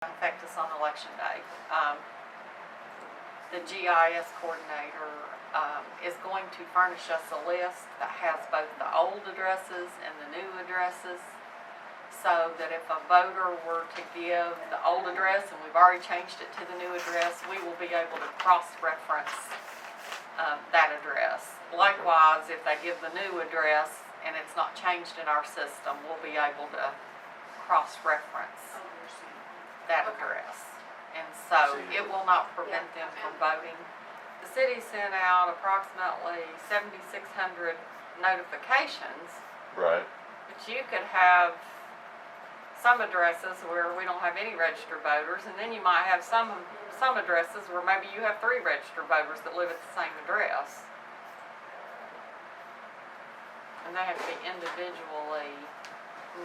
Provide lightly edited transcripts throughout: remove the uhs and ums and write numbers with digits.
affect us on election day. The GIS coordinator is going to furnish us a list that has both the old addresses and the new addresses, so that if a voter were to give the old address and we've already changed it to the new address, we will be able to cross-reference that address. Likewise, if they give the new address and it's not changed in our system, we'll be able to cross-reference that address. And so it will not prevent them from voting. The city sent out approximately 7,600 notifications. Right. But you could have some addresses where we don't have any registered voters, and then you might have some addresses where maybe you have 3 registered voters that live at the same address. And they have to be individually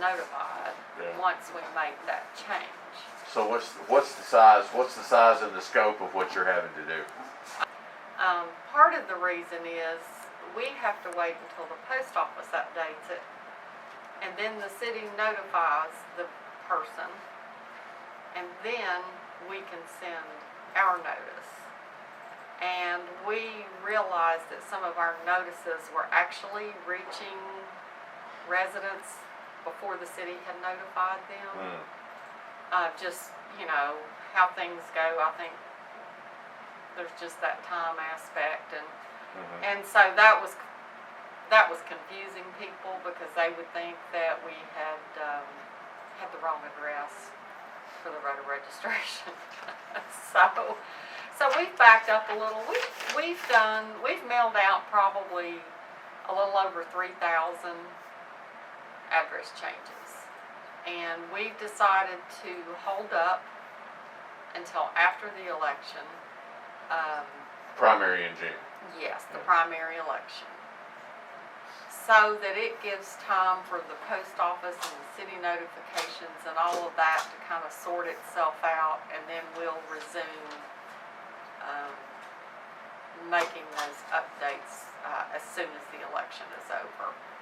notified once we make that change. So what's the size and the scope of what you're having to do? Part of the reason is we have to wait until the post office updates it, and then the city notifies the person, and then we can send our notice. And we realized that some of our notices were actually reaching residents before the city had notified them. Just, how things go. I think there's just that time aspect, and so that was confusing people, because they would think that we had the wrong address for the voter registration. So we've backed up a little. We've mailed out probably a little over 3,000 address changes, and we've decided to hold up until after the election. Primary in June. Yes, the primary election, so that it gives time for the post office and the city notifications and all of that to kind of sort itself out, and then we'll resume making those updates as soon as the election is over.